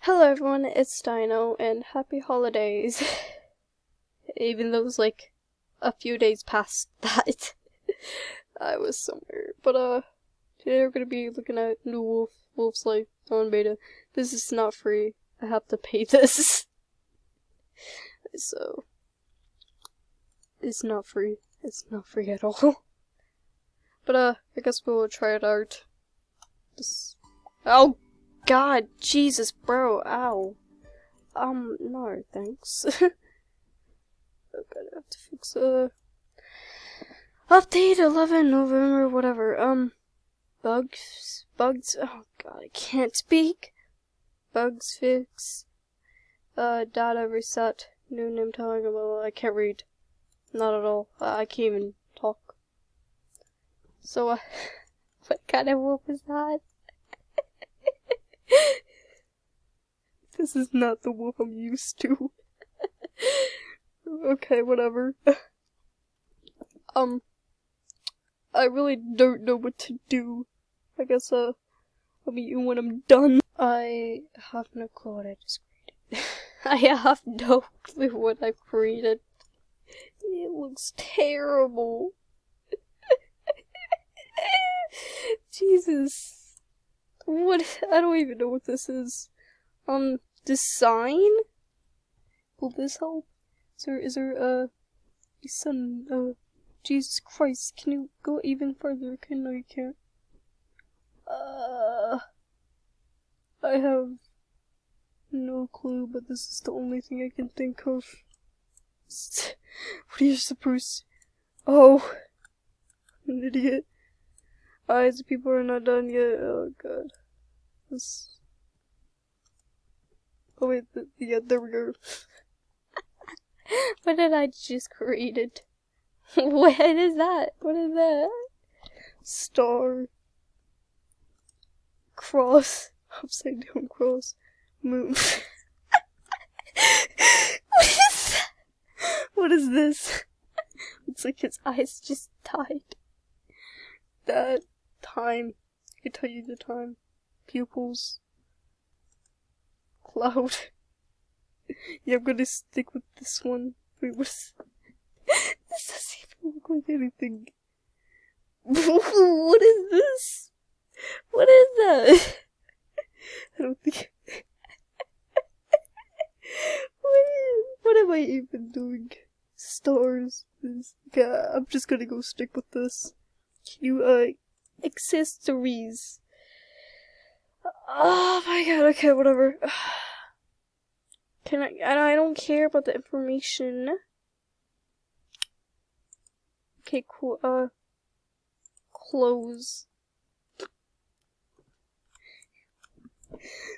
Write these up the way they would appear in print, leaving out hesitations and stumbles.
Hello everyone, it's Dino, and happy holidays. Even though it was like a few days past that, I was somewhere. But today we're gonna be looking at new Wolf's Life on beta. This is not free. I have to pay this. So, it's not free. It's not free at all. But I guess we'll try it out. Oh God, Jesus, bro, ow. No, thanks. Okay, I have to fix, update 11 November, whatever, bugs, oh God, I can't speak. Bugs fix, data reset, new name telling, I can't read. Not at all. I can't even talk. So, what kind of wolf is that? This is not the wolf I'm used to. Okay, whatever. I really don't know what to do. I guess, I'll meet you when I'm done. I have no clue what I just created. I have no clue what I created. It looks terrible. Jesus. What? I don't even know what this is. Design? Will this help? Is there, son, Jesus Christ, can you go even further? No, you can't. I have no clue, but this is the only thing I can think of. What are you supposed to... Oh! I'm an idiot. Eyes, people are not done yet. Oh god. This... Oh wait, yeah, there we go. What did I just created? What is that? What is that? Star. Cross. Upside down cross. Moon. What is that? What is this? Looks like his eyes just died. That time. I can tell you the time. Pupils. Cloud. Yeah, I'm gonna stick with this one. Wait, what is... This doesn't even look like anything. What is this? What is that? I don't think... What am I even doing? Stars. Okay, I'm just gonna go stick with this. Can you, accessories. Oh my god, okay, whatever. Can I don't care about the information. Okay, cool,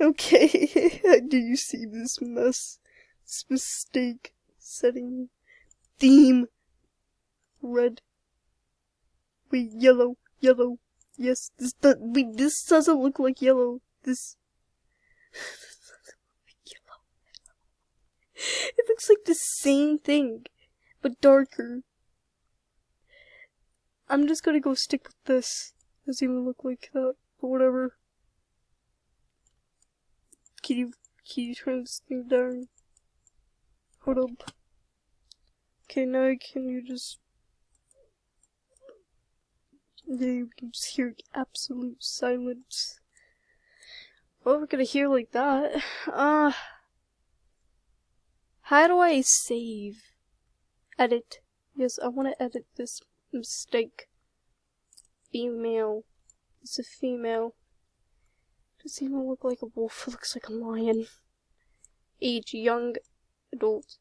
Okay, do you see this mess? This mistake. Setting. Theme. Red. Wait, yellow. Yes, this doesn't look like yellow. This doesn't look like yellow. It looks like the same thing, but darker. I'm just gonna go stick with this. Doesn't even look like that, but whatever. Can you turn this thing down? Hold up. Okay, now can you just... Yeah, you can just hear absolute silence. Well, we're gonna hear like that. How do I save? Edit. Yes, I want to edit this mistake. Female. It's a female. Doesn't even look like a wolf, it looks like a lion. Age, young, adult,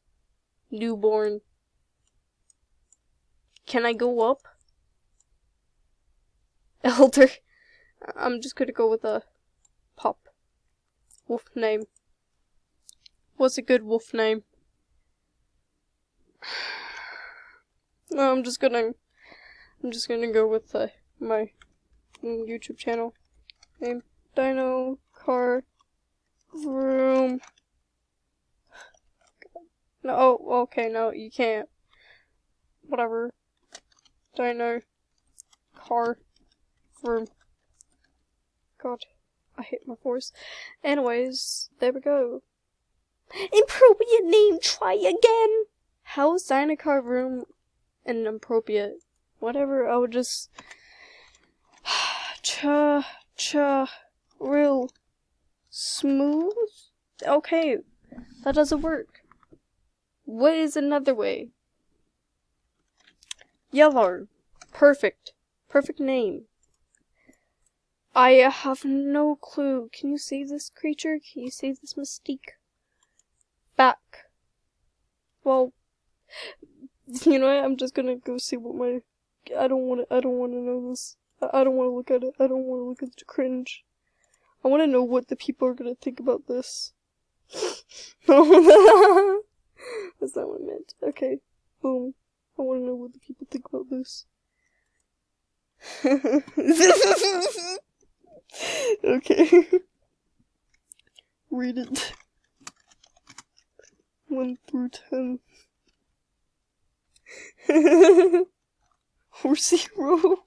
newborn. Can I go up? Elder. I'm just gonna go with a pop. Wolf name. What's a good wolf name? No, I'm just gonna go with my YouTube channel name. Dino Car Room. No, oh, okay, no, you can't. Whatever. Dino Car Room. God, I hate my voice. Anyways, there we go. Impropriate name, try again! How is Zynachar room inappropriate? Whatever, I would just... real smooth? Okay, that doesn't work. What is another way? Yellow. Perfect. Perfect name. I have no clue. Can you save this creature? Can you save this mystique? Back. Well, you know what? I'm just gonna go see what my... I don't wanna know this. I don't wanna look at it. I don't wanna look at the cringe. I wanna know what the people are gonna think about this. That's not what I meant. Okay. Boom. I wanna know what the people think about this. Okay. Read it. 1 through 10. Or 0.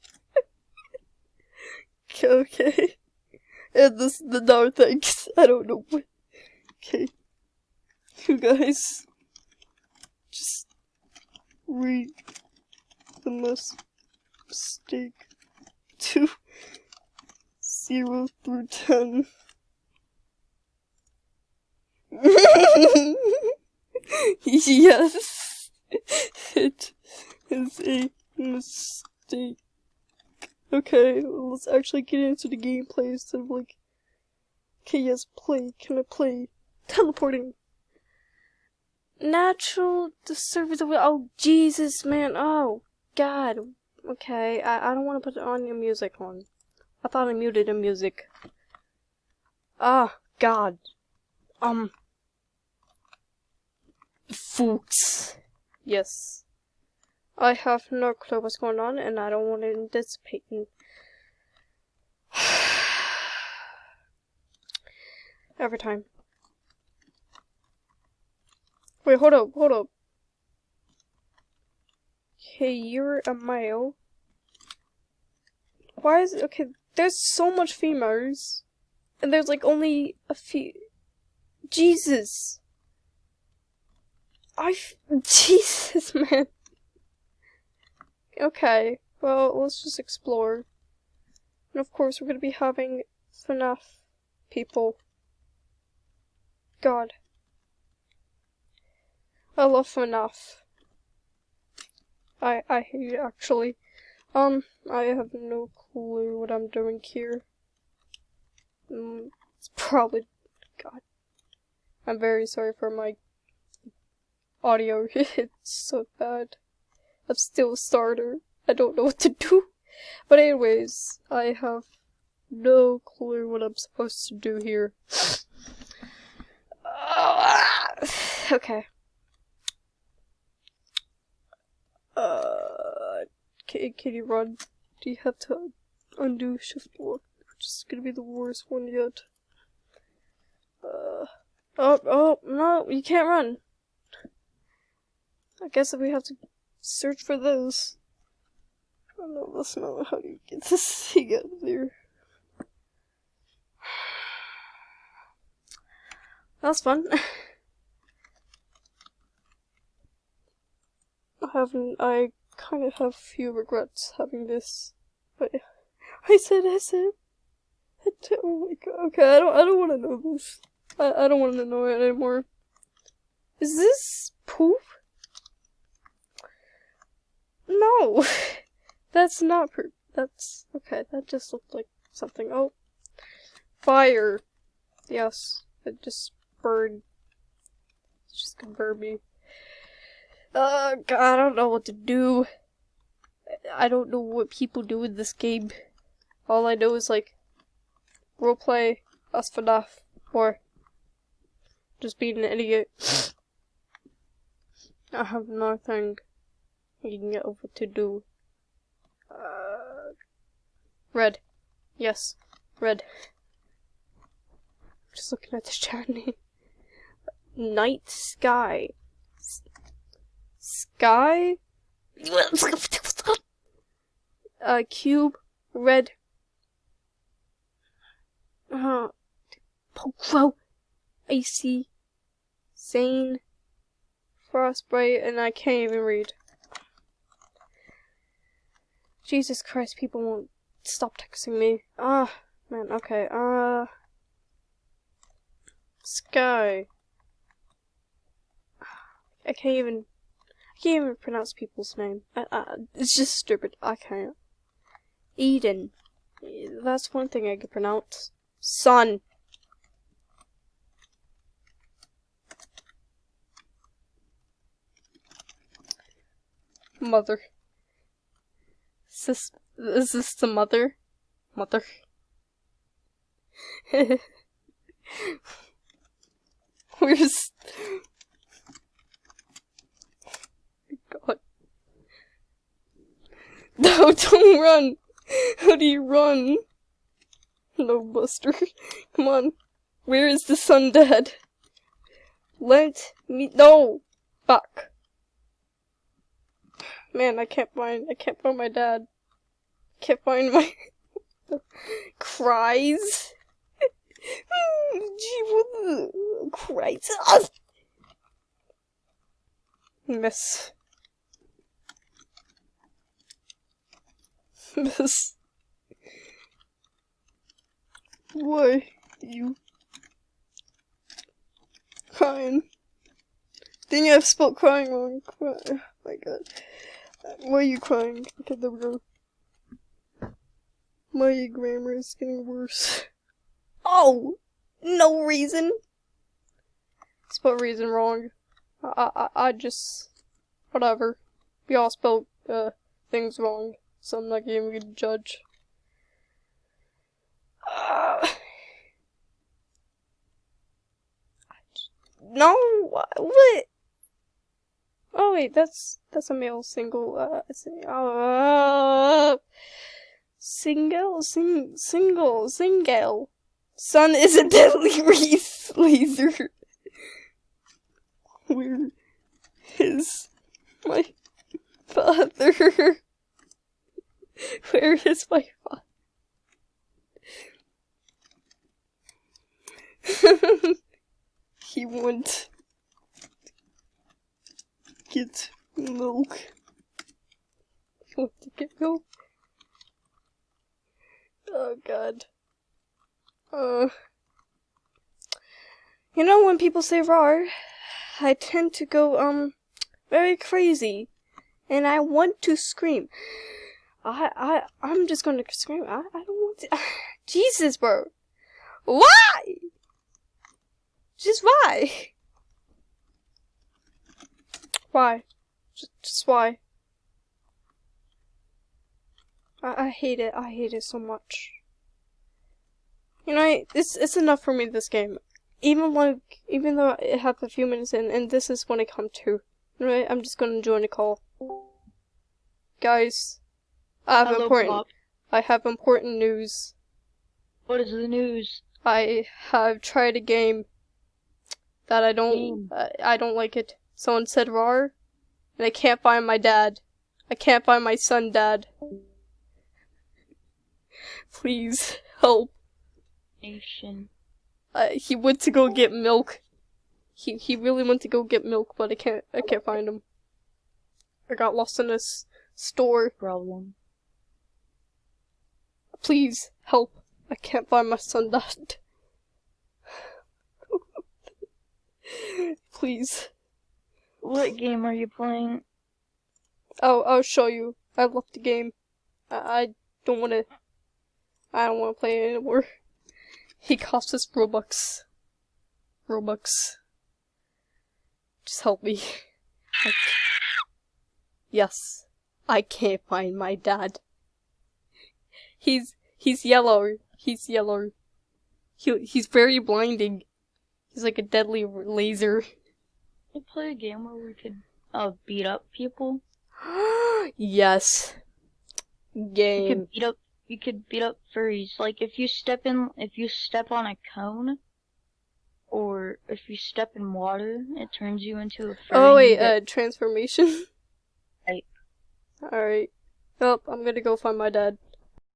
Okay. And this the no thanks. I don't know what. Okay. You guys just read the mistake to 0 through 10. Yes, it is a mistake. Okay, well, let's actually get into the gameplay instead of like, okay, yes, play. Can I play? Teleporting. Natural disturbance of, oh, Jesus, man, oh, God. Okay, I don't want to put on your music on. I thought I muted the music. Ah, God. Folks. Yes. I have no clue what's going on, and I don't want to anticipate. Every time. Wait, hold up. Okay, you're a male. Why is it? Okay, there's so much females, and there's like only a few. Jesus. Jesus, man. Okay, well, let's just explore. And of course, we're gonna be having FNAF people. God. I love FNAF. I hate it, actually. I have no clue what I'm doing here. It's probably... God. I'm very sorry for my audio. It's so bad. I'm still a starter. I don't know what to do. But anyways, I have no clue what I'm supposed to do here. Okay. Can you run? Do you have to undo shift walk? Which is gonna be the worst one yet. Oh, no, you can't run. I guess we have to search for those. Oh no, that's not how you get this thing out of there. That's fun. I kind of have a few regrets having this, but I said, oh my god, okay, I don't want to know this. I don't want to know it anymore. Is this poop? No, that's not poop. That's, okay, that just looked like something. Oh, fire. Yes, it just burned. It's just gonna burn me. God, I don't know what to do. I don't know what people do in this game. All I know is, like, roleplay, us FNAF, or just being an idiot. I have nothing of what to do. Red. Yes, red. Just looking at the chat name. Night sky. Sky? Cube. Red. Pokro, Icy, Zane, Frostbite, and I can't even read. Jesus Christ, people won't stop texting me. Man, okay, Sky. I can't even pronounce people's name. It's just stupid. I can't. Eden. That's one thing I can pronounce. Sun. Mother. Is this the mother? Mother. Where's... God. No, don't run! How do you run? No, Buster. Come on. Where is the sun, Dad? Let me... No! Fuck. Man, I can't find my dad. Can't find my... Cries? Gee, what the... Cries? Miss. Miss. Why you crying? Dang, I've spelled crying wrong. Oh my god. Why are you crying? Okay, there we go. My grammar is getting worse. Oh! No reason! Spelled reason wrong. I just... Whatever. We all spelled, things wrong, so I'm not even gonna judge. No! What? Oh wait, that's a male single, single. Sun is a deadly laser. Where is my father? Where is my father? He won't get milk. He wants to get milk. Oh god. You know, when people say rawr, I tend to go, very crazy. And I want to scream. I'm just gonna scream. I don't want to. Jesus, bro. Why? Just why? Why? Just why? I hate it. I hate it so much. You know, it's enough for me this game. Even though it have a few minutes in, and this is when I come to. Right? I'm just gonna join a call. Guys, I have important news. What is the news? I have tried a game that I don't like it. Someone said rawr, and I can't find my dad. I can't find my son, Dad. Please help. Nation. He went to go get milk. He really went to go get milk, but I can't find him. I got lost in this store. Problem. Please help. I can't find my son, Dad. Please. What game are you playing? I'll show you. I left the game. I don't want to play it anymore. He cost us Robux. Just help me. Yes. I can't find my dad. He's yellow. He's yellow. He's very blinding. He's like a deadly laser. You play a game where we could beat up people? Yes. Game. You could beat up furries. Like if you step on a cone, or if you step in water, it turns you into a furry. Oh wait, transformation. Right. Alright. Oh, I'm gonna go find my dad.